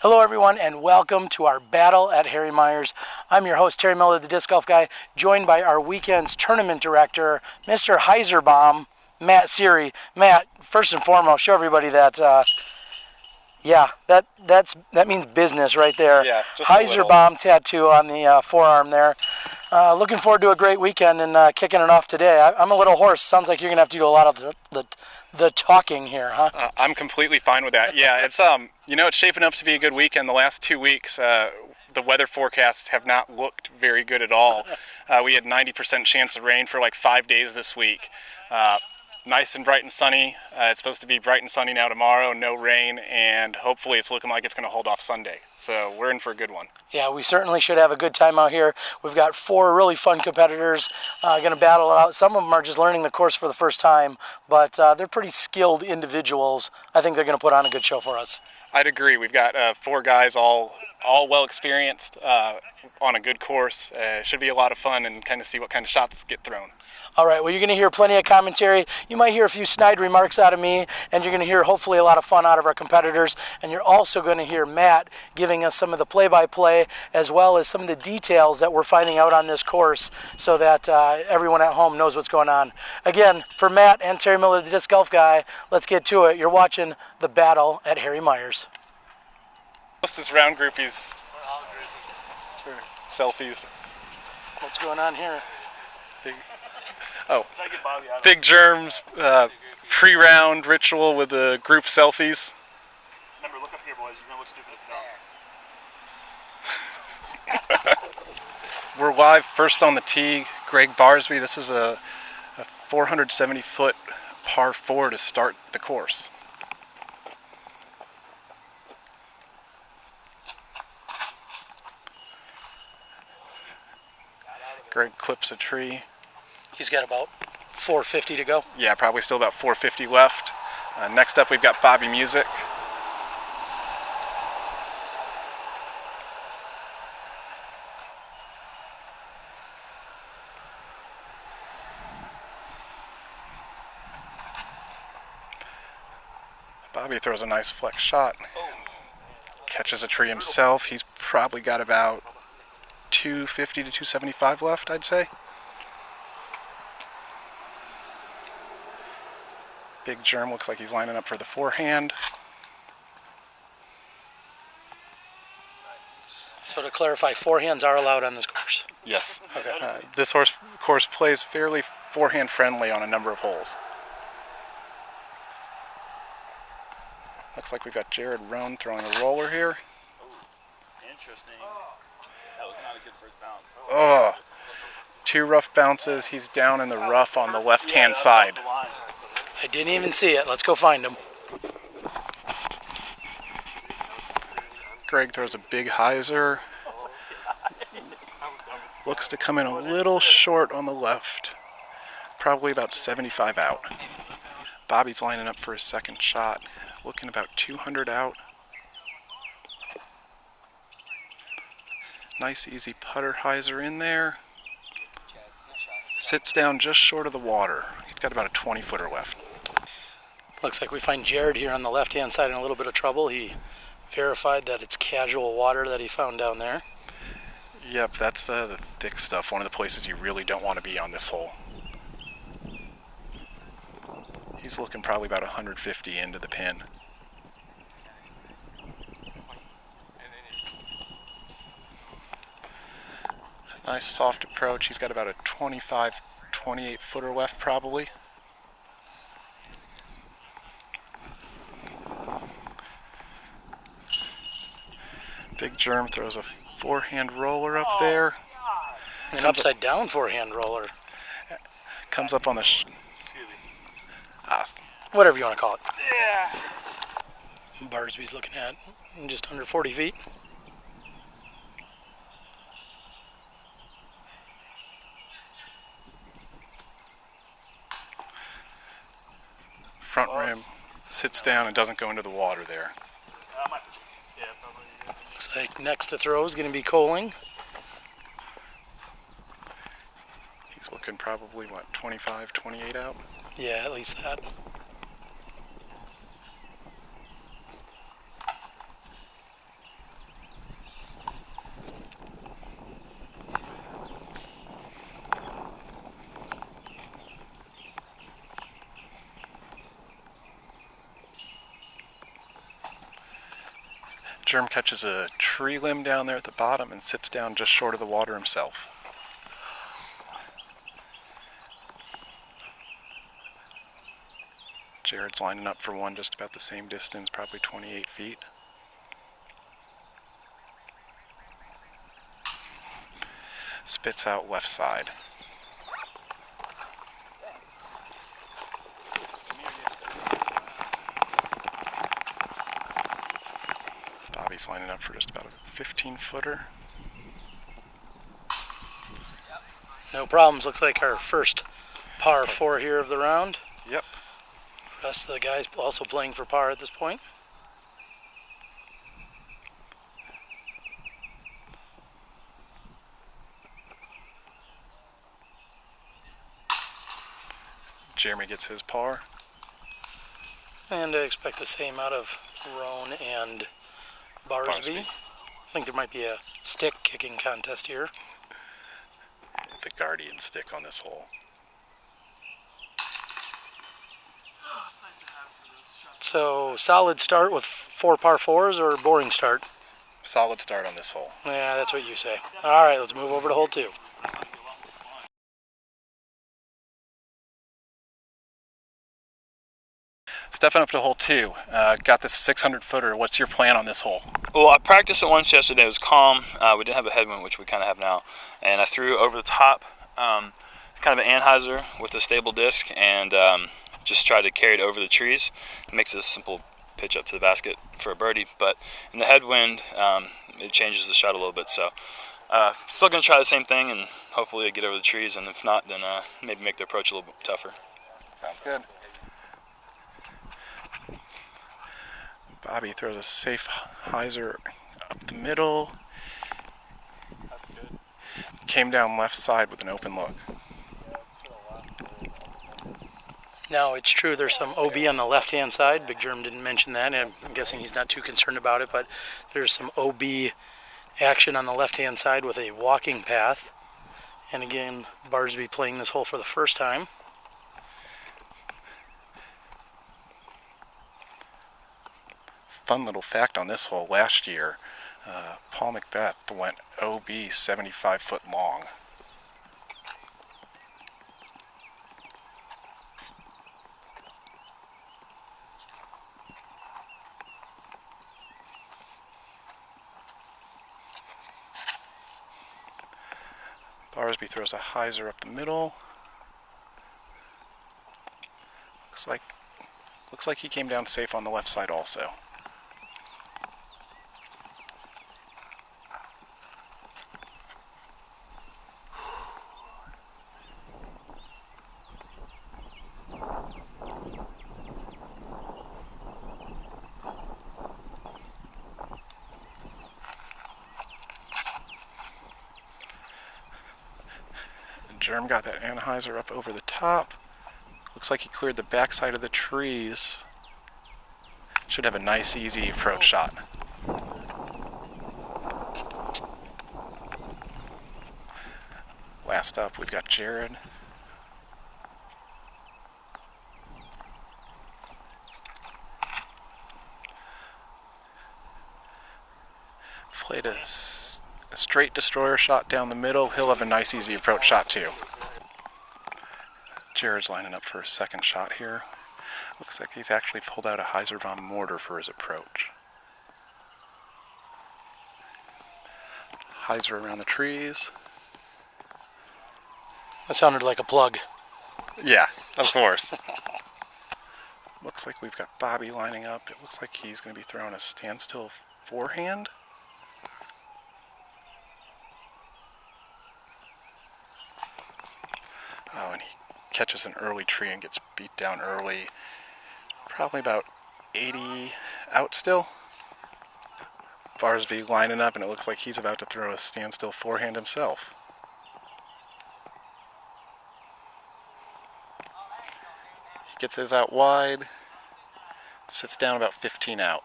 Hello everyone and welcome to our battle at Harry Myers. I'm your host Terry Miller, the Disc Golf Guy, joined by our weekend's tournament director, Mr. Heiserbaum, Matt Siri. Matt, first and foremost, show everybody that, that means business right there. Yeah, just a little. Heiserbaum tattoo on the forearm there. Looking forward to a great weekend and kicking it off today. I'm a little hoarse. Sounds like you're going to have to do a lot of the talking here, huh? I'm completely fine with that. Yeah, it's it's shaping up to be a good weekend. The last 2 weeks, the weather forecasts have not looked very good at all. We had 90% chance of rain for like 5 days this week. Nice and bright and sunny. It's supposed to be bright and sunny now tomorrow, no rain, and hopefully it's looking like it's going to hold off Sunday. So we're in for a good one. Yeah, we certainly should have a good time out here. We've got 4 really fun competitors going to battle it out. Some of them are just learning the course for the first time, but they're pretty skilled individuals. I think they're going to put on a good show for us. I'd agree. We've got 4 guys all well experienced on a good course. It should be a lot of fun and kind of see what kind of shots get thrown. All right, well, you're going to hear plenty of commentary. You might hear a few snide remarks out of me, and you're going to hear hopefully a lot of fun out of our competitors. And you're also going to hear Matt giving us some of the play-by-play as well as some of the details that we're finding out on this course so that everyone at home knows what's going on. Again, for Matt and Terry Miller, the Disc Golf Guy, let's get to it. You're watching the battle at Harry Myers. Just as round groupies. Sure. Selfies. What's going on here? Big Jerm's pre-round ritual with the group selfies. Remember, look up here, boys. You're going to look stupid if you don't. We're live first on the tee. Gregg Barsby. This is a 470-foot par 4 to start the course. Gregg clips a tree. He's got about 450 to go. Yeah, probably still about 450 left. Next up, we've got Bobby Musick. Bobby throws a nice flex shot. Catches a tree himself. He's probably got about 250 to 275 left, I'd say. Big Jerm looks like he's lining up for the forehand. So to clarify, forehands are allowed on this course? Yes. Okay. This course plays fairly forehand friendly on a number of holes. Looks like we've got Jared Roan throwing a roller here. Interesting. That was not a good first bounce. Oh, 2 rough bounces. He's down in the rough on the left-hand side. I didn't even see it. Let's go find him. Gregg throws a big hyzer. Looks to come in a little short on the left. Probably about 75 out. Bobby's lining up for his second shot. Looking about 200 out. Nice easy putter hyzer in there. Sits down just short of the water. He's got about a 20-footer left. Looks like we find Jared here on the left-hand side in a little bit of trouble. He verified that it's casual water that he found down there. Yep, that's the thick stuff. One of the places you really don't want to be on this hole. He's looking probably about 150 into the pin. Nice soft approach. He's got about a 25, 28-footer left probably. Big Jerm throws a forehand roller up there. An upside down forehand roller. Comes up on the... Whatever you want to call it. Yeah. Barsby's looking at just under 40 feet. Front rim sits down and doesn't go into the water there. Looks like next to throw is going to be Koling. He's looking probably, what, 25, 28 out? Yeah, at least that. Jerm catches a tree limb down there at the bottom and sits down just short of the water himself. Jared's lining up for one just about the same distance, probably 28 feet. Spits out left side. Bobby's lining up for just about a 15-footer. No problems. Looks like our first par 4 here of the round. Yep. Rest of the guys also playing for par at this point. Jeremy gets his par. And I expect the same out of Roan and Barsby. I think there might be a stick kicking contest here. The guardian stick on this hole. So solid start with 4 par 4s or boring start? Solid start on this hole. Yeah, that's what you say. All right, let's move over to hole 2. Stepping up to hole 2, got this 600-footer. What's your plan on this hole? Well, I practiced it once yesterday. It was calm. We didn't have a headwind, which we kind of have now. And I threw over the top, kind of an Anheuser with a stable disc, and just tried to carry it over the trees. It makes it a simple pitch up to the basket for a birdie. But in the headwind, it changes the shot a little bit. So still going to try the same thing, and hopefully get over the trees. And if not, then maybe make the approach a little bit tougher. Sounds good. Bobby throws a safe hyzer up the middle. That's good. Came down left side with an open look. Now, it's true there's some OB on the left-hand side. Big Jerm didn't mention that, and I'm guessing he's not too concerned about it, but there's some OB action on the left-hand side with a walking path. And again, Barsby playing this hole for the first time. Fun little fact on this hole, last year, Paul Macbeth went OB 75 foot long. Barsby throws a hyzer up the middle. Looks like he came down safe on the left side also. Jerm got that Anheuser up over the top. Looks like he cleared the backside of the trees. Should have a nice, easy approach shot. Last up, we've got Jared. Played a straight destroyer shot down the middle. He'll have a nice, easy approach shot too. Jared's lining up for a second shot here. Looks like he's actually pulled out a Heiser mortar for his approach. Heiser around the trees. That sounded like a plug. Yeah, of course. Looks like we've got Bobby lining up. It looks like he's going to be throwing a standstill forehand. Oh, and he catches an early tree and gets beat down early. Probably about 80 out still. Barsby lining up, and it looks like he's about to throw a standstill forehand himself. He gets his out wide, sits down about 15 out.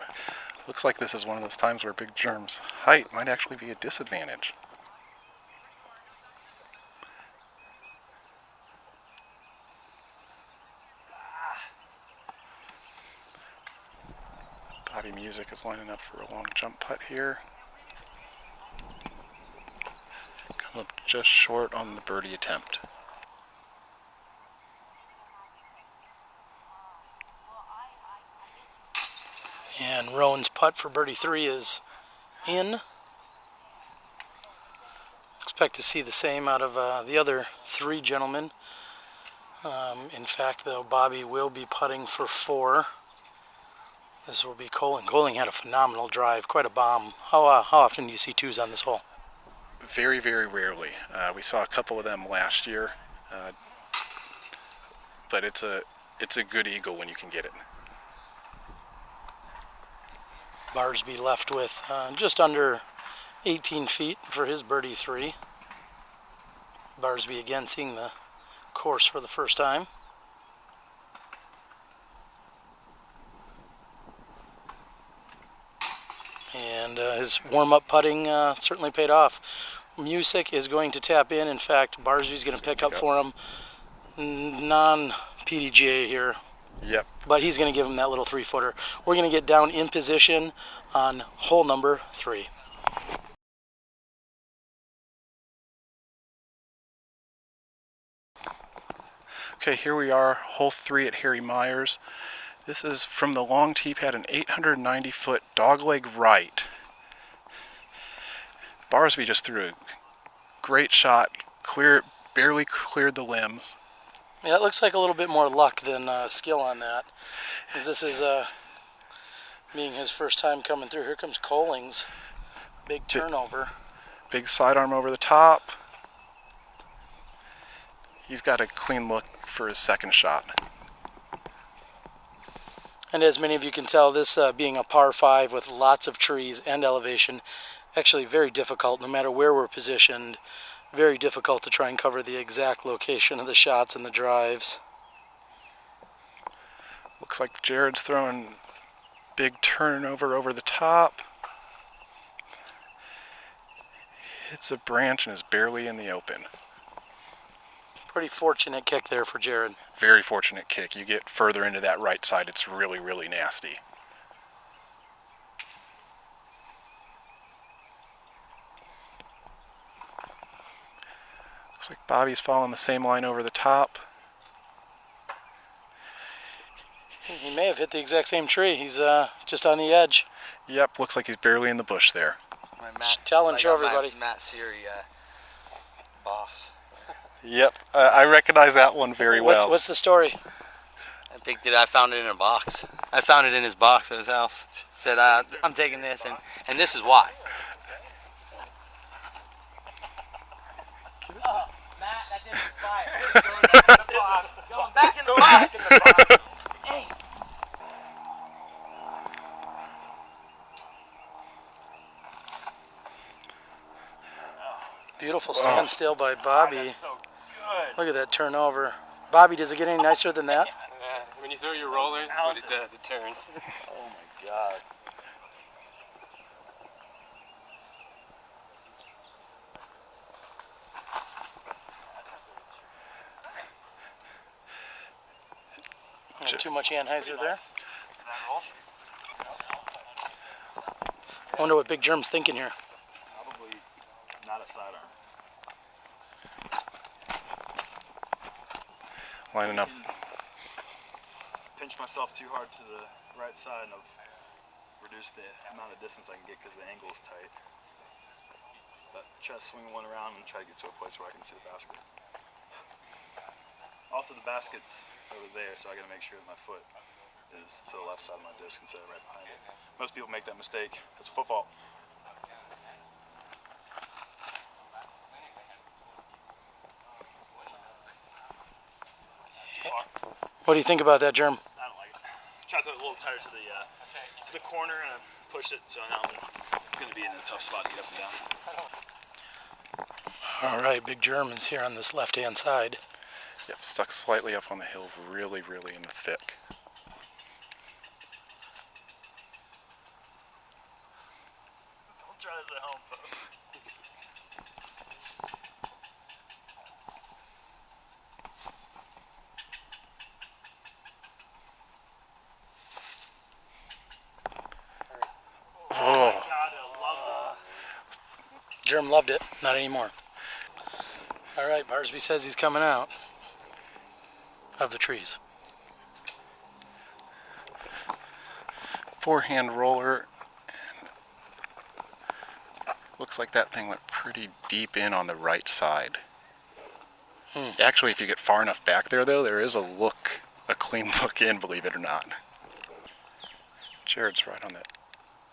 Looks like this is one of those times where Big Jerm's height might actually be a disadvantage. Bobby Musick is lining up for a long jump putt here. Come up just short on the birdie attempt. And Roan's putt for birdie 3 is in. Expect to see the same out of the other 3 gentlemen. In fact, though, Bobby will be putting for 4. This will be Koling. Koling had a phenomenal drive, quite a bomb. How often do you see 2s on this hole? Very, very rarely. We saw a couple of them last year, but it's a good eagle when you can get it. Barsby left with just under 18 feet for his birdie 3. Barsby again seeing the course for the first time. And his warm-up putting certainly paid off. Musick is going to tap in. In fact, Barsby's going to pick up for him. Non-PDGA here. Yep. But he's going to give him that little 3-footer. We're going to get down in position on hole number 3. Okay, here we are, hole 3 at Harry Myers. This is from the long tee pad, an 890-foot dogleg right. Barsby just threw a great shot, barely cleared the limbs. Yeah, it looks like a little bit more luck than skill on that. As this is being his first time coming through. Here comes Koling's big turnover. Big sidearm over the top. He's got a clean look for his second shot. And as many of you can tell, this being a par 5 with lots of trees and elevation, actually very difficult no matter where we're positioned. Very difficult to try and cover the exact location of the shots and the drives. Looks like Jared's throwing big turnover over the top. Hits a branch and is barely in the open. Pretty fortunate kick there for Jared. Very fortunate kick. You get further into that right side, it's really, really nasty. Looks like Bobby's following the same line over the top. He may have hit the exact same tree. He's just on the edge. Yep, looks like he's barely in the bush there. Tell and show everybody. Matt Siri boss. Yep, I recognize that one very well. What's the story? I found it in a box. I found it in his box at his house. Said, I'm taking this, and this is why. Oh, Matt, that didn't expire. Going back in the box. Hey. Beautiful standstill by Bobby. That's so good. Look at that turnover. Bobby, does it get any nicer than that? When you throw your roller, that's what it does. It turns. Oh my God. Too much Anheuser there. I wonder what Big Jerm's thinking here. Probably not a sidearm. Lining up. Pinch myself too hard to the right side and I've reduced the amount of distance I can get because the angle is tight. But try to swing one around and try to get to a place where I can see the basket. Also, the basket's over there, so I got to make sure that my foot is to the left side of my disc instead of right behind it. Most people make that mistake. It's a foot fault. What do you think about that, Jerm? I don't like it. Tried to throw it a little tighter to the corner and I pushed it, so now I'm going to be in a tough spot to get up and down. All right, Big Jerm is here on this left-hand side. Yep, stuck slightly up on the hill, really, really in the thick. Don't try this at home, folks. Jerm loved it. Not anymore. All right, Barsby says he's coming out of the trees. Forehand roller. Looks like that thing went pretty deep in on the right side. Actually, if you get far enough back there, though, there is a clean look in, believe it or not. Jared's right on the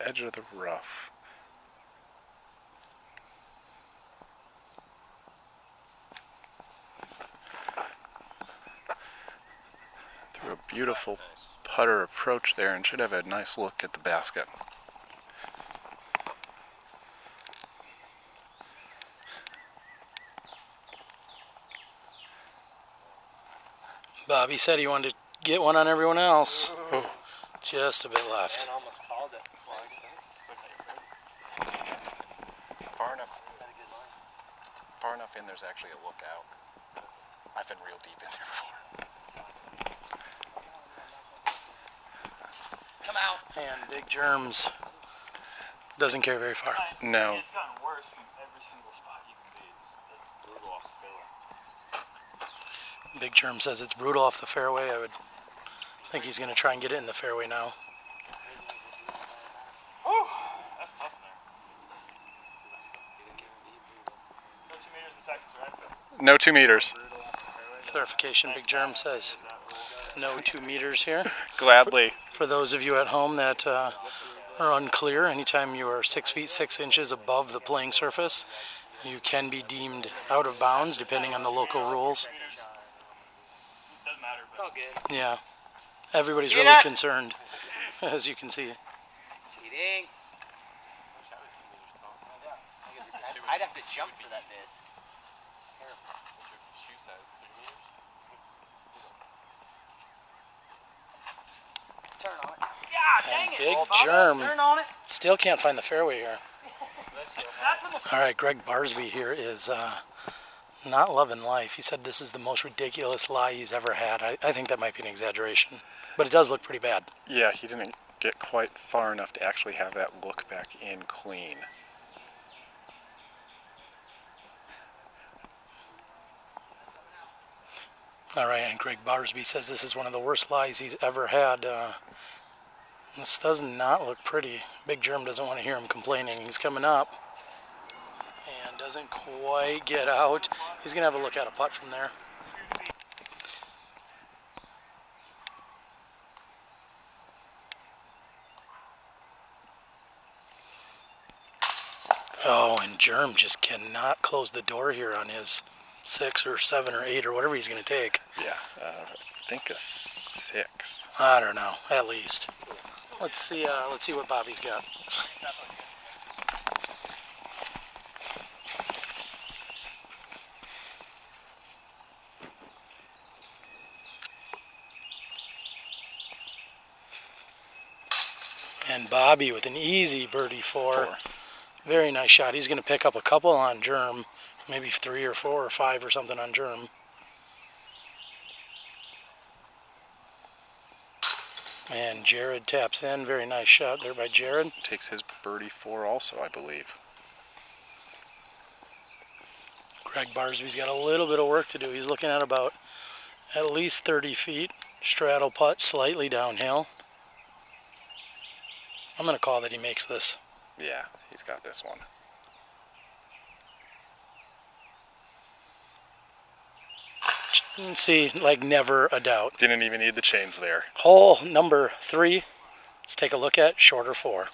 edge of the rough. Through a beautiful putter approach there, and should have a nice look at the basket. Bobby said he wanted to get one on everyone else. Oh. Just a bit left. Almost called it. Far enough in, there's actually a lookout. I've been real deep in there before. Come out. And Big Jerm's doesn't carry very far. No. It's gotten worse from every single spot you can be. It's brutal off the fairway. Big Jerm says it's brutal off the fairway. I would think he's going to try and get it in the fairway now. Whew, that's tough there. No 2 meters in Texas, right? No 2 meters. Clarification, Big Jerm says no 2 meters here. Gladly. For those of you at home that are unclear, anytime you are 6 feet 6 inches above the playing surface, you can be deemed out of bounds depending on the local rules. Doesn't matter, It's all good. Yeah, everybody's really concerned, as you can see. Cheating. I'd have to jump for that disc. Turn on it. Yeah, dang it. Big Turn Jerm on it. still can't find the fairway here. All right, Gregg Barsby here is not loving life. He said this is the most ridiculous lie he's ever had. I think that might be an exaggeration, but it does look pretty bad. Yeah, he didn't get quite far enough to actually have that look back in clean. All right, and Gregg Barsby says this is one of the worst lies he's ever had. This does not look pretty. Big Jerm doesn't want to hear him complaining. He's coming up and doesn't quite get out. He's going to have a look at a putt from there. Oh, and Jerm just cannot close the door here on his 6 or 7 or 8 or whatever he's going to take. Yeah, I think a 6. I don't know, at least. Let's see what Bobby's got. And Bobby with an easy birdie 4. Very nice shot. He's going to pick up a couple on Jerm, maybe 3 or 4 or 5 or something on Jerm. And Jared taps in. Very nice shot there by Jared. Takes his birdie 4 also, I believe. Gregg Barsby's got a little bit of work to do. He's looking at about at least 30 feet. Straddle putt, slightly downhill. I'm going to call that he makes this. Yeah, he's got this one. See, like never a doubt. Didn't even need the chains there. Hole number 3. Let's take a look at shorter 4.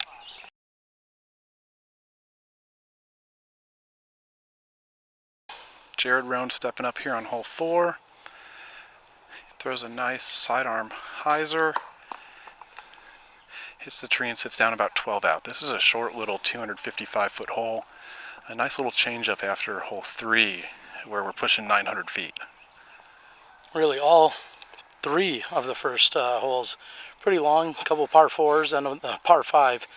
Jared Roan stepping up here on hole 4. Throws a nice sidearm hyzer. Hits the tree and sits down about 12 out. This is a short little 255-foot hole. A nice little change up after hole 3, where we're pushing 900 feet. Really, all 3 of the first holes pretty long. A couple of par 4s and a par 5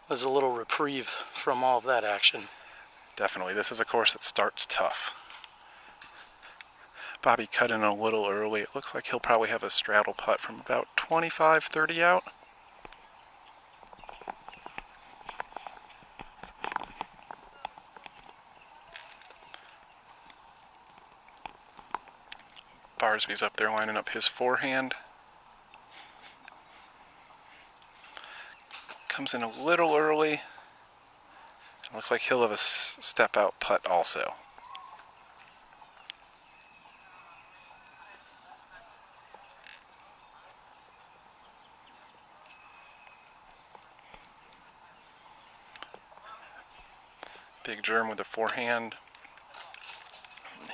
was a little reprieve from all of that action. Definitely. This is a course that starts tough. Bobby cut in a little early. It looks like he'll probably have a straddle putt from about 25, 30 out. Barsby's up there lining up his forehand. Comes in a little early. Looks like he'll have a step out putt also. Big Jerm with the forehand.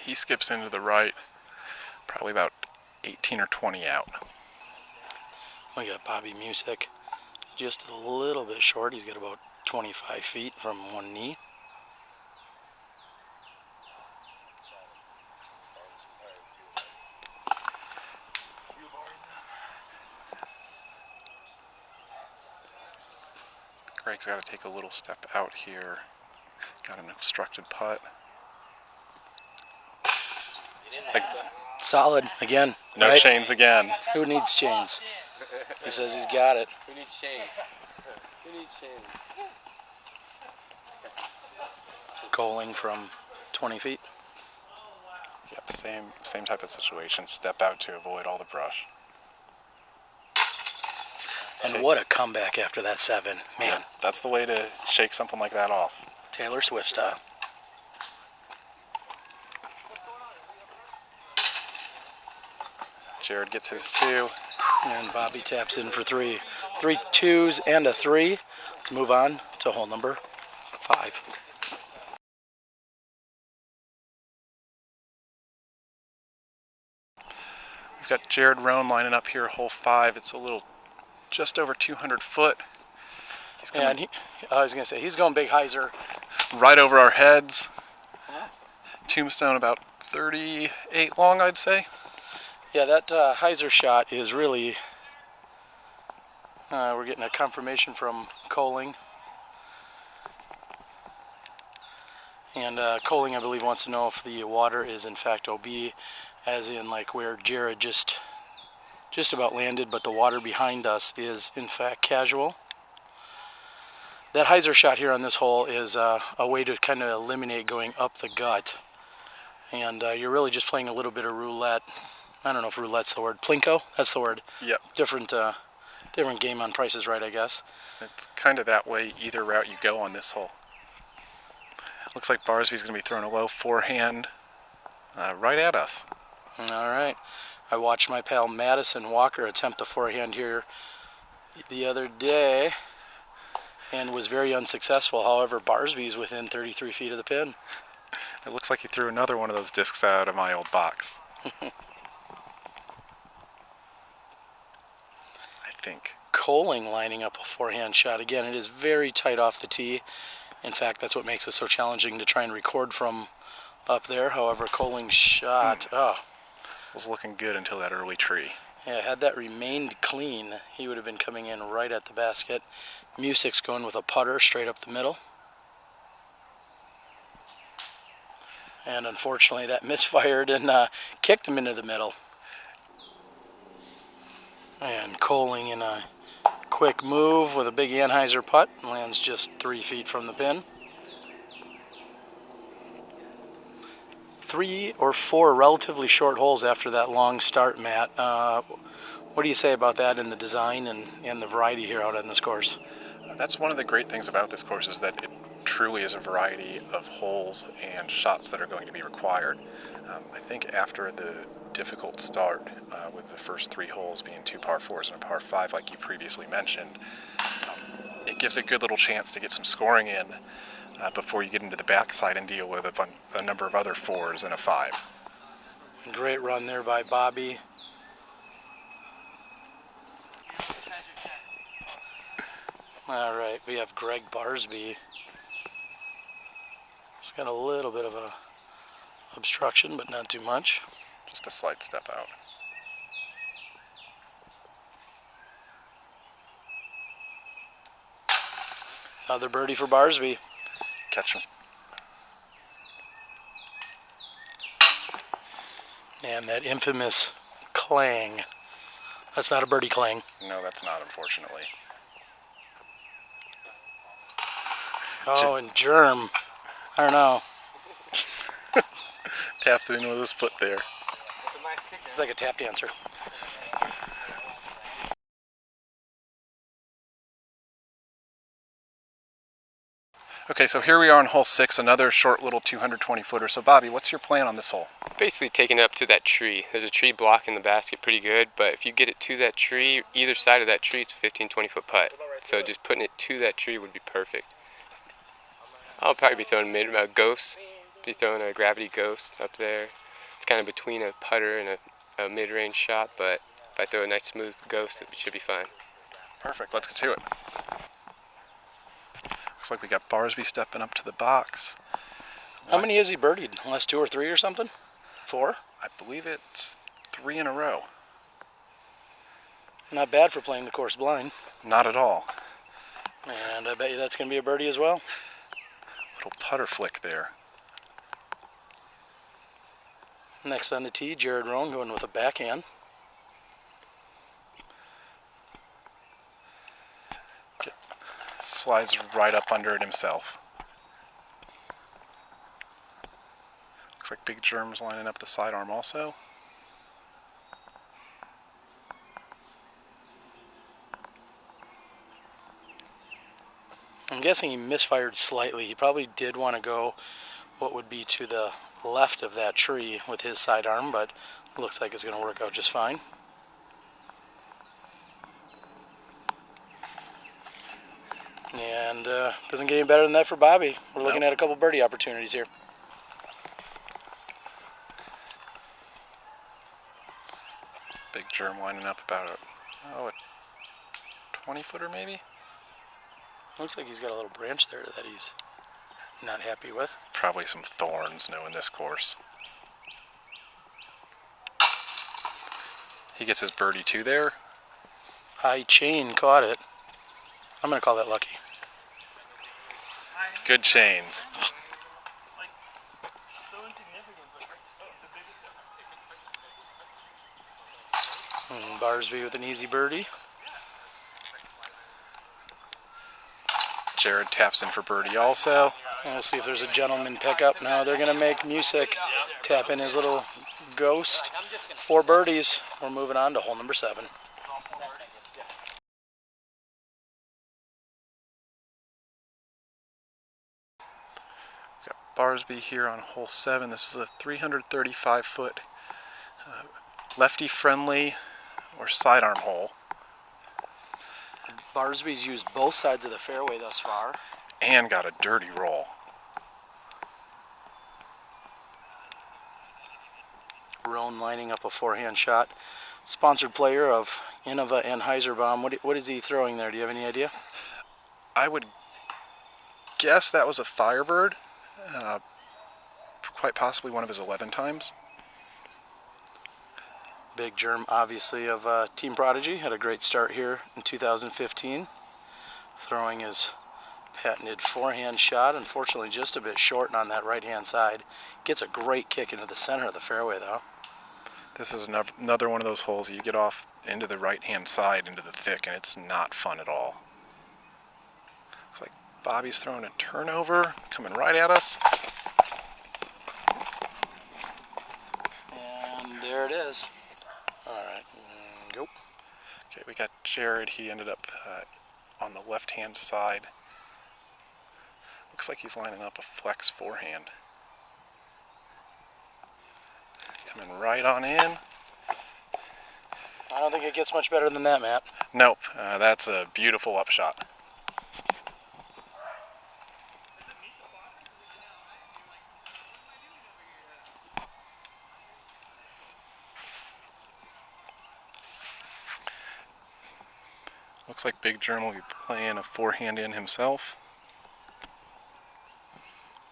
He skips into the right, probably about 18 or 20 out. We got Bobby Musick just a little bit short. He's got about 25 feet from one knee. Gregg's got to take a little step out here. Got an obstructed putt. Solid again. No right? chains again. Who needs chains? He says he's got it. Who needs chains? Who needs chains? Koling from 20 feet. Yep, same type of situation. Step out to avoid all the brush. And what a comeback after that 7. Man, Yeah, that's the way to shake something like that off. Taylor Swift style. Jared gets his 2. And Bobby taps in for 3. 3 2s and a 3. Let's move on to hole number 5. We've got Jared Roan lining up here, hole 5. It's a little, just over 200 foot. He's Yeah, and I was going to say, he's going big hyzer. right over our heads. Tombstone about 38 long, I'd say. Yeah, that hyzer shot is really, we're getting a confirmation from Koling. And Koling, I believe, wants to know if the water is in fact OB, as in like where Jared just about landed, but the water behind us is in fact casual. That hyzer shot here on this hole is a way to kind of eliminate going up the gut. And you're really just playing a little bit of roulette. I don't know if roulette's the word. Plinko? That's the word. Yep. Different game on Price is Right, I guess. It's kind of that way either route you go on this hole. Looks like Barsby's going to be throwing a low forehand right at us. All right. I watched my pal Madison Walker attempt the forehand here the other day and was very unsuccessful. However, Barsby's within 33 feet of the pin. It looks like he threw another one of those discs out of my old box. I think. Koling lining up a forehand shot. Again, it is very tight off the tee. In fact, that's what makes it so challenging to try and record from up there. However, Koling's shot, Was looking good until that early tree. yeah, had that remained clean, he would have been coming in right at the basket. Musick's going with a putter straight up the middle. And unfortunately, that misfired and kicked him into the middle. And Koling in a quick move with a big Anheuser putt, lands just 3 feet from the pin. 3 or 4 relatively short holes after that long start, Matt. What do you say about that in the design and the variety here out on this course? That's one of the great things about this course is that it truly is a variety of holes and shots that are going to be required. I think after the difficult start with the first 3 holes being 2 par 4s and a par 5 like you previously mentioned, it gives a good little chance to get some scoring in before you get into the backside and deal with a number of other 4s and a 5. Great run there by Bobby. All right, we have Gregg Barsby. He's got a little bit of a obstruction, but not too much. Just a slight step out. Another birdie for Barsby. Catch him. And that infamous clang. That's not a birdie clang. No, that's not, unfortunately. Oh, and Jerm. I don't know. Taps it in with his foot there. That's a nice It's like a tap dancer. Okay, so here we are on hole 6, another short little 220 footer. So Bobby, what's your plan on this hole? Basically taking it up to that tree. There's a tree blocking the basket pretty good, but if you get it to that tree, either side of that tree, it's a 15, 20-foot putt. So just putting it to that tree would be perfect. I'll probably be throwing a ghost, be throwing a gravity ghost up there. It's kind of between a putter and a mid-range shot, but if I throw a nice smooth ghost, it should be fine. Perfect, let's get to it. Looks like we got Barsby stepping up to the box. How many has he birdied? Last 2 or 3 or something? 4? I believe it's 3 in a row. Not bad for playing the course blind. Not at all. And I bet you that's going to be a birdie as well. Little putter flick there. Next on the tee, Jared Roan going with a backhand. Slides right up under it himself. Looks like Big Jerm's lining up the sidearm also. I'm guessing he misfired slightly. He probably did want to go what would be to the left of that tree with his sidearm, but looks like it's going to work out just fine. And doesn't get any better than that for Bobby. We're looking at a couple birdie opportunities here. Big Jerm lining up about a 20-footer maybe? Looks like he's got a little branch there that he's not happy with. Probably some thorns knowing this course. He gets his birdie 2 there. High chain caught it. I'm going to call that lucky. Good chains. And Barsby with an easy birdie. Jared taps in for birdie also. And we'll see if there's a gentleman pickup. Now they're going to make Musick tap in his little ghost. 4 birdies. We're moving on to hole number 7. Barsby here on hole 7. This is a 335-foot lefty-friendly or sidearm hole. Barsby's used both sides of the fairway thus far. And got a dirty roll. Roan lining up a forehand shot. Sponsored player of Innova and Heiserbaum. What is he throwing there? Do you have any idea? I would guess that was a Firebird. Quite possibly one of his 11 times. Big Jerm, obviously, of Team Prodigy. Had a great start here in 2015. Throwing his patented forehand shot. Unfortunately, just a bit short on that right-hand side. Gets a great kick into the center of the fairway, though. This is another one of those holes you get off into the right-hand side, into the thick, and it's not fun at all. Looks like Bobby's throwing a turnover, coming right at us. And there it is. All right, go. Okay, we got Jared. He ended up on the left-hand side. Looks like he's lining up a flex forehand. Coming right on in. I don't think it gets much better than that, Matt. Nope, that's a beautiful upshot. Looks like Big Jerm will be playing a forehand in himself.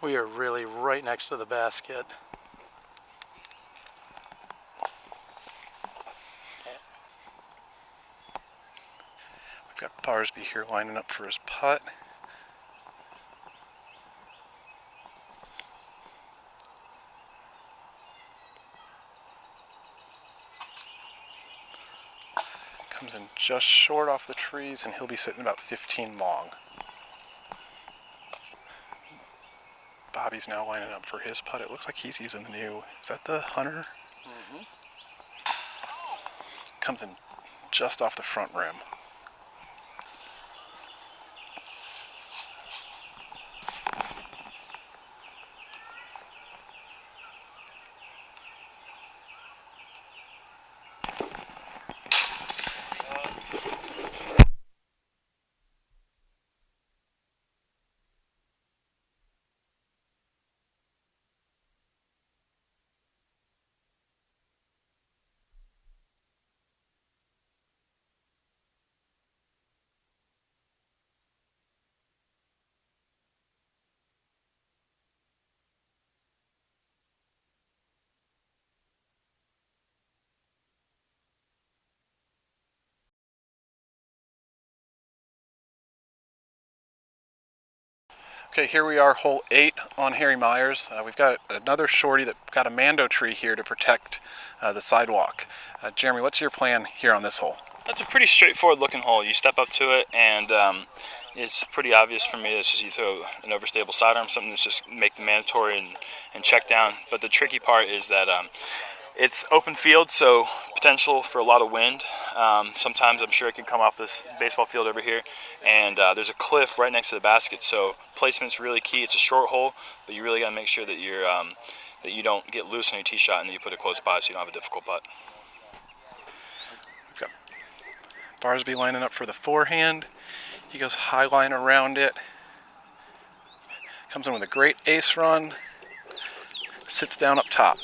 We are really right next to the basket. We've got Barsby here lining up for his putt. Comes in just short off the trees, and he'll be sitting about 15 long. Bobby's now lining up for his putt. It looks like he's using the new, is that the Hunter? Mm-hmm. comes in just off the front rim. Okay, here we are, hole 8 on Harry Myers. We've got another shorty that got a mando tree here to protect the sidewalk. Jeremy, what's your plan here on this hole? That's a pretty straightforward looking hole. You step up to it, and it's pretty obvious for me. It's just you throw an overstable sidearm, something that's just make the mandatory and check down. But the tricky part is that it's open field, so potential for a lot of wind. Sometimes I'm sure it can come off this baseball field over here, and there's a cliff right next to the basket, so placement's really key. It's a short hole, but you really got to make sure that you're that you don't get loose on your tee shot and that you put it close by so you don't have a difficult putt. We've got Barsby lining up for the forehand. He goes high line around it. Comes in with a great ace run. Sits down up top.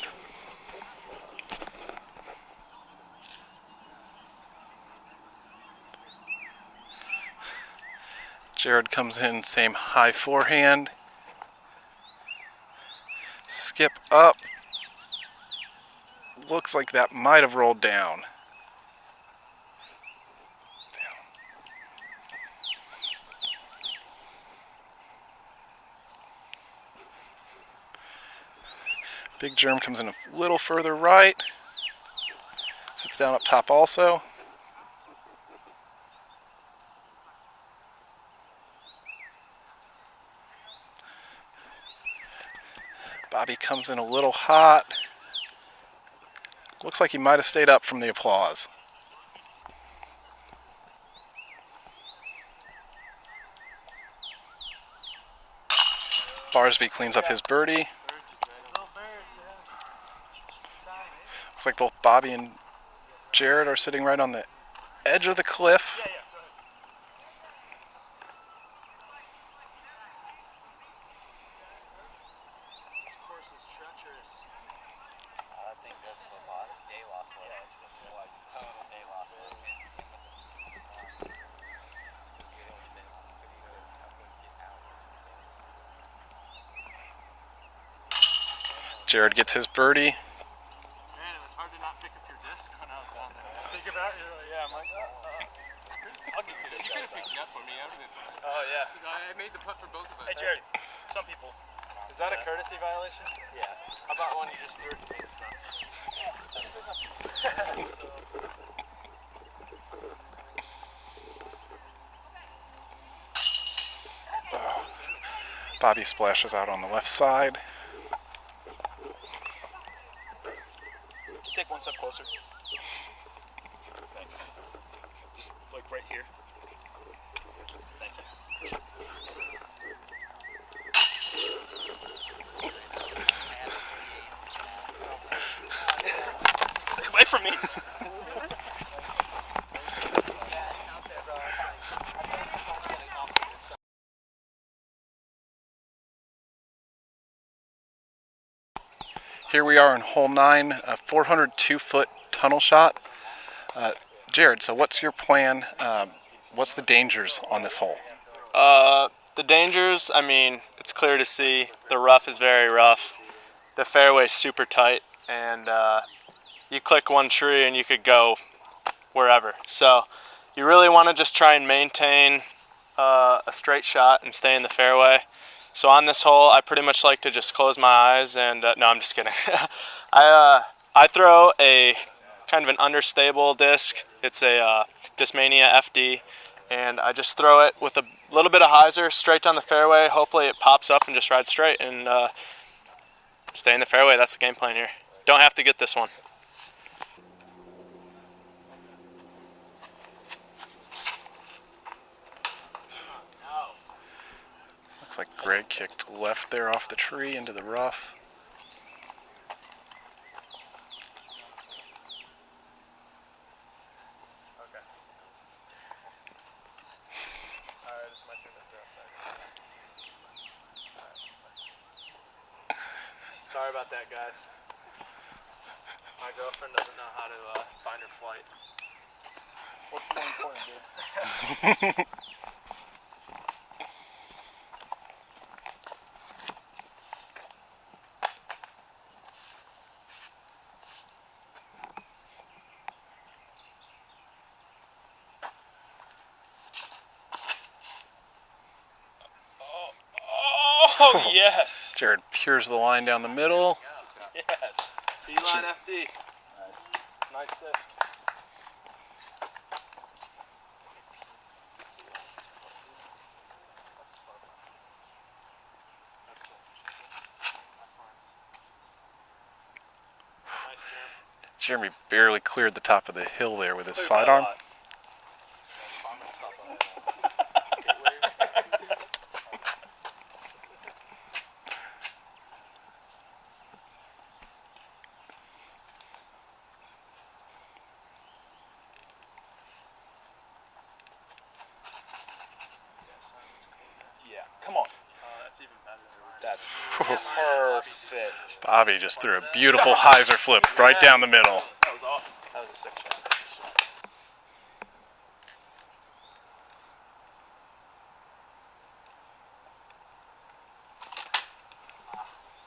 Jared comes in, same high forehand. Skip up. Looks like that might have rolled down. Big Jerm comes in a little further right. Sits down up top also. Bobby comes in a little hot. Looks like he might have stayed up from the applause. Barsby cleans up his birdie. Looks like both Bobby and Jared are sitting right on the edge of the cliff. Jared gets his birdie. Man, it was hard to not pick up your disc when I was down there. Think about it, yeah, I'm like, I'll get your disc. You could have picked it up for me. Oh, yeah. I made the putt for both of us. Hey, Jared, some people. Is that a courtesy violation? Yeah. How about one you just threw it to me? Bobby splashes out on the left side. Take one step closer. Thanks. Just like right here. Thank you. Stay away from me. Here we are in hole 9, a 402-foot tunnel shot. Jared, so what's your plan? What's the dangers on this hole? The dangers, I mean, it's clear to see. The rough is very rough. The fairway's super tight, and you click one tree and you could go wherever. So you really want to just try and maintain a straight shot and stay in the fairway. So on this hole, I pretty much like to just close my eyes and, no, I'm just kidding. I throw a kind of an understable disc. It's a Discmania FD, and I just throw it with a little bit of hyzer straight down the fairway. Hopefully it pops up and just rides straight and stay in the fairway. That's the game plan here. Don't have to get this one. Looks like Gregg kicked left there off the tree into the rough. Okay. Alright, it's my turn to throw outside. Sorry about that, guys. My girlfriend doesn't know how to find her flight. What's more important, dude? Oh, yes! Jared peers the line down the middle. Yes. C-line FD. Nice disc. Jeremy barely cleared the top of the hill there with his sidearm. Yeah, come on. That's even better. That's perfect. Bobby just threw a beautiful hyzer flip right down the middle. That was awesome. That was a sick shot.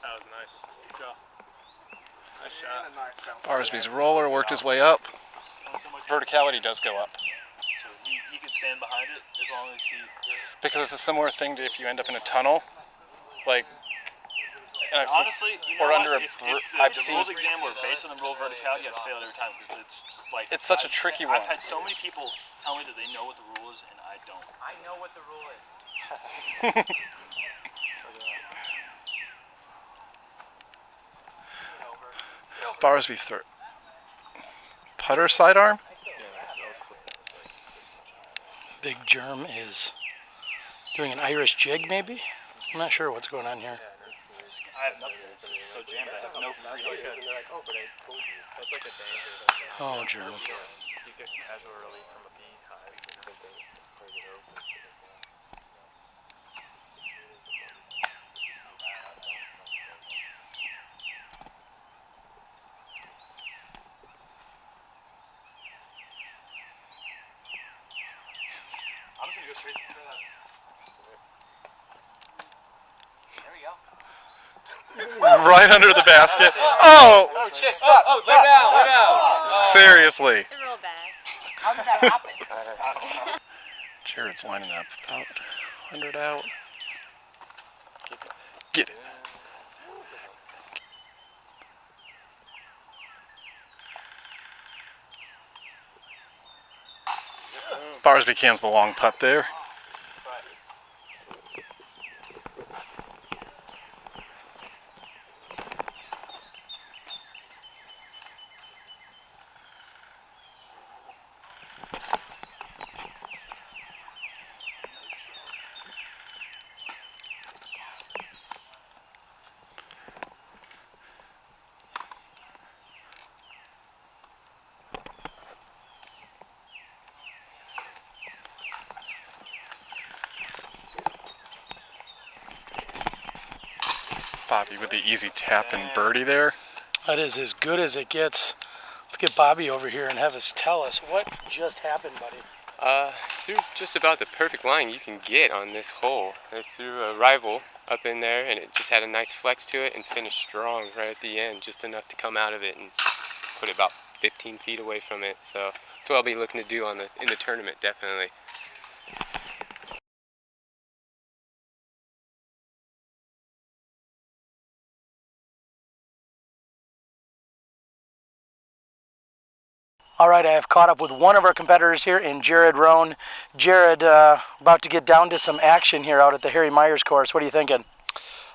That was nice. Good job. Nice shot. Barsby's roller worked his way up. Verticality does go up. So he can stand behind it as long as he... Because it's a similar thing to if you end up in a tunnel. Like, and I've honestly, seen, or under if a... the rules exam were based on the rule of verticality, I'd fail it every time because it's like... It's such a tricky one. I've had so many people tell me that they know what the rule is, and I don't. I know what the rule is. Barsby throw. Putter sidearm? Big Jerm is doing an Irish jig, maybe? I'm not sure what's going on here. I have nothing. It's so jammed. I have no free. Oh, Jerm. You get casual relief from a beehive. I'm just gonna go straight for that. There we go. Right under the basket. Oh! Oh, shit. Oh, lay down. Seriously. It's real bad. How did that happen? Jared's lining up about 100 out. Get it. Barsby cams the long putt there. Bobby with the easy tap and birdie there. That is as good as it gets. Let's get Bobby over here and have us tell us what just happened, buddy. Threw just about the perfect line you can get on this hole. I threw a rival up in there, and it just had a nice flex to it and finished strong right at the end, just enough to come out of it and put it about 15 feet away from it. So that's what I'll be looking to do in the tournament, definitely. All right, I have caught up with one of our competitors here in Jared Roan. Jared, about to get down to some action here out at the Harry Myers course. What are you thinking?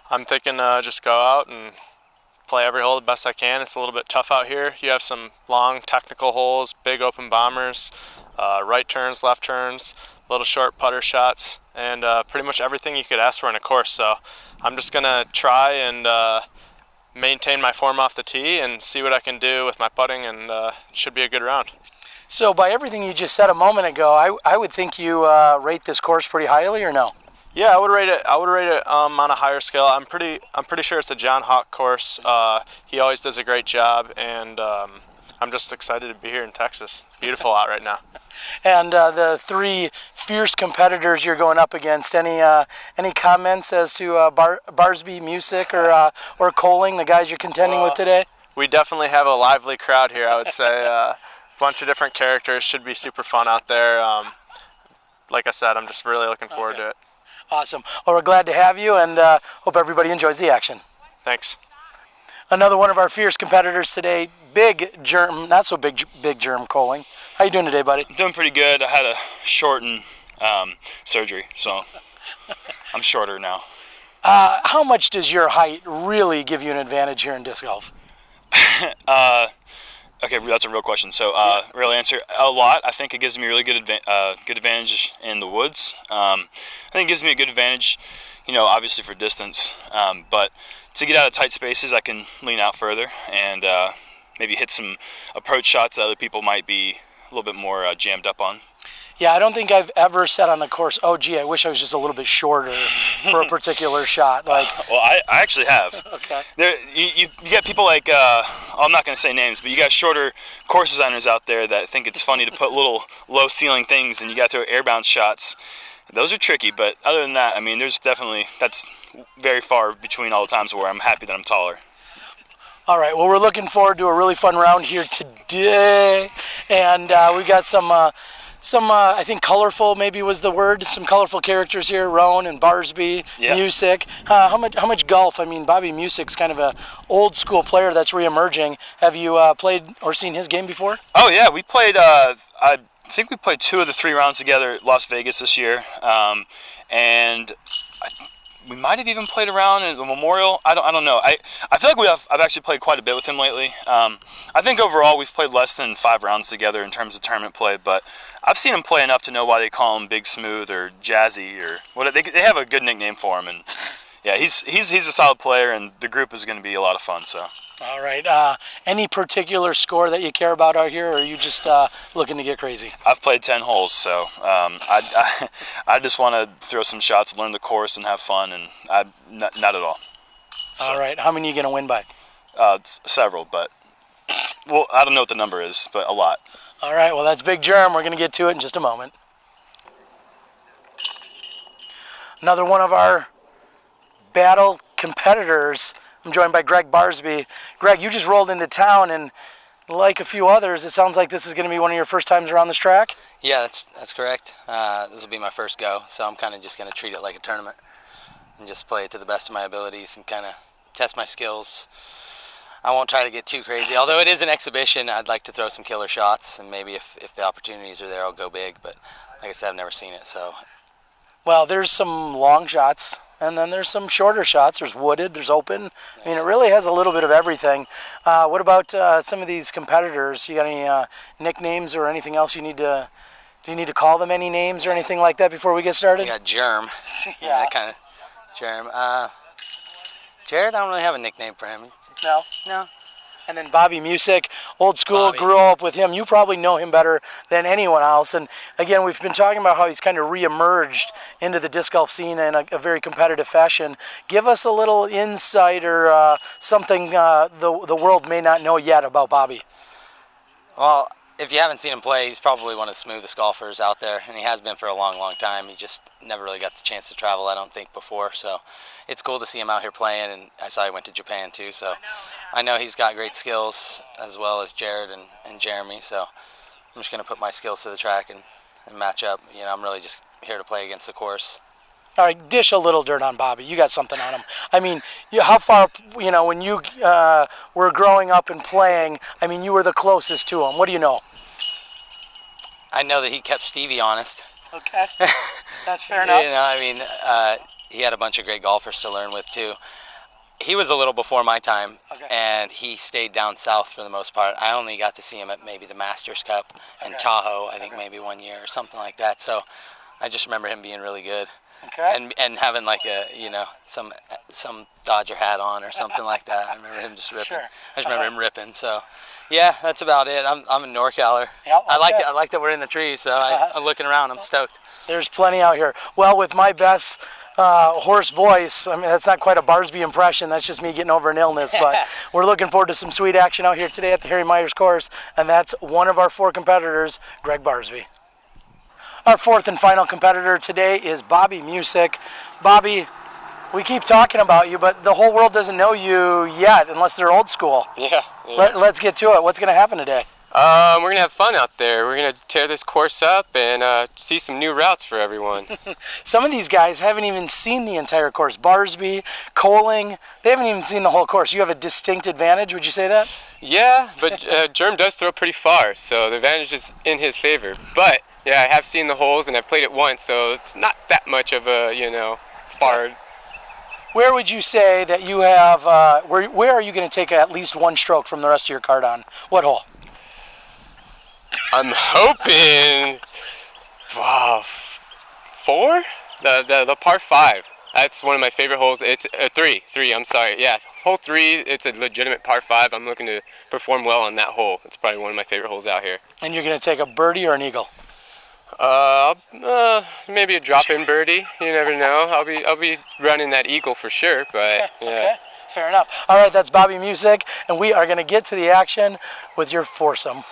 I'm thinking just go out and play every hole the best I can. It's a little bit tough out here. You have some long technical holes, big open bombers, right turns, left turns, little short putter shots. and pretty much everything you could ask for in a course. So I'm just going to try and maintain my form off the tee and see what I can do with my putting, and it should be a good round. So by everything you just said a moment ago, I would think you rate this course pretty highly, or no? Yeah, I would rate it on a higher scale. I'm pretty sure it's a John Hawk course. He always does a great job, and I'm just excited to be here in Texas. Beautiful out right now. And the three fierce competitors you're going up against, any comments as to Barsby, Musick, or Koling, the guys you're contending with today? We definitely have a lively crowd here, I would say. A bunch of different characters. Should be super fun out there. Like I said, I'm just really looking forward to it. Awesome. Well, we're glad to have you, and hope everybody enjoys the action. Thanks. Another one of our fierce competitors today, Big Jerm, not so big Jerm Koling. How you doing today, buddy? Doing pretty good. I had a shortened surgery, so I'm shorter now. How much does your height really give you an advantage here in disc golf? Okay, that's a real question. So, real answer, a lot. I think it gives me a really good advantage in the woods. I think it gives me a good advantage, obviously for distance. But to get out of tight spaces, I can lean out further and maybe hit some approach shots that other people might be a little bit more jammed up on. Yeah, I don't think I've ever said on the course, oh, gee, I wish I was just a little bit shorter for a particular shot. Well, I actually have. Okay. You get people like, I'm not going to say names, but you got shorter course designers out there that think it's funny to put little low ceiling things and you got to throw airbound shots. Those are tricky, but other than that, that's very far between all the times where I'm happy that I'm taller. All right, well, we're looking forward to a really fun round here today, and we got some I think colorful maybe was the word, some colorful characters here, Roan and Barsby, yeah. Musick. How much golf? I mean, Bobby Musick's kind of a old school player that's reemerging. Have you played or seen his game before? Oh yeah, we played. I think we played 2 of the 3 rounds together at Las Vegas this year, and we might have even played around at the Memorial. I don't know. I feel like I've actually played quite a bit with him lately. I think overall we've played less than 5 rounds together in terms of tournament play, but I've seen him play enough to know why they call him Big Smooth or Jazzy or what. They have a good nickname for him, and yeah, he's a solid player, and the group is going to be a lot of fun. So. All right. Any particular score that you care about out here, or are you just looking to get crazy? I've played 10 holes, so I just want to throw some shots, learn the course, and have fun, and not at all. So, all right. How many are you going to win by? Several, but I don't know what the number is, but a lot. All right. Well, that's Big Jerm. We're going to get to it in just a moment. Another one of our battle competitors. I'm joined by Gregg Barsby. Gregg, you just rolled into town, and like a few others, it sounds like this is going to be one of your first times around this track? Yeah, that's correct. This will be my first go, so I'm kind of just going to treat it like a tournament and just play it to the best of my abilities and kind of test my skills. I won't try to get too crazy. Although it is an exhibition, I'd like to throw some killer shots, and maybe if the opportunities are there, I'll go big. But like I said, I've never seen it, so. Well, there's some long shots. And then there's some shorter shots. There's wooded, there's open. I mean, it really has a little bit of everything. What about some of these competitors? You got any nicknames or anything else you need to... Do you need to call them any names or anything like that before we get started? Yeah, Jerm. Yeah. That kind of... Jerm. Jared, I don't really have a nickname for him. No? No. And then Bobby Musick, old school, Bobby. grew up with him. You probably know him better than anyone else. And again, we've been talking about how he's kind of reemerged into the disc golf scene in a very competitive fashion. Give us a little insight or something the world may not know yet about Bobby. Well, if you haven't seen him play, he's probably one of the smoothest golfers out there, and he has been for a long, long time. He just never really got the chance to travel, I don't think, before. So it's cool to see him out here playing, and I saw he went to Japan too. So I know he's got great skills, as well as Jared and Jeremy. So I'm just going to put my skills to the track and match up. I'm really just here to play against the course. All right, dish a little dirt on Bobby. You got something on him. I mean, how far, when you were growing up and playing, I mean, you were the closest to him. What do you know? I know that he kept Stevie honest. Okay, that's fair enough. He had a bunch of great golfers to learn with, too. He was a little before my time, okay. And he stayed down south for the most part. I only got to see him at maybe the Masters Cup and Tahoe, I think maybe one year or something like that. So I just remember him being really good. Okay. And having like a, some Dodger hat on or something like that. I remember him just ripping. Sure. I just remember him ripping. So, yeah, that's about it. I'm a NorCaler. Yep, I like that we're in the trees. So I'm looking around. I'm stoked. There's plenty out here. Well, with my best hoarse voice, I mean, that's not quite a Barsby impression. That's just me getting over an illness. But we're looking forward to some sweet action out here today at the Harry Myers course. And that's one of our 4 competitors, Gregg Barsby. Our 4th and final competitor today is Bobby Musick. Bobby, we keep talking about you, but the whole world doesn't know you yet, unless they're old school. Yeah. Let's get to it. What's going to happen today? We're going to have fun out there. We're going to tear this course up and see some new routes for everyone. Some of these guys haven't even seen the entire course. Barsby, Koling, they haven't even seen the whole course. You have a distinct advantage, would you say that? Yeah, but Jerm does throw pretty far, so the advantage is in his favor. But, yeah, I have seen the holes and I've played it once, so it's not that much of a, far. Where would you say that you have, where are you going to take at least one stroke from the rest of your card on? What hole? I'm hoping, 4? The par 5. That's one of my favorite holes. It's 3, I'm sorry. Yeah, hole 3, it's a legitimate par 5. I'm looking to perform well on that hole. It's probably one of my favorite holes out here. And you're going to take a birdie or an eagle? Maybe a drop-in birdie. You never know. I'll be running that eagle for sure, but yeah. Okay. Fair enough. All right, that's Bobby Musick, and we are going to get to the action with your foursome.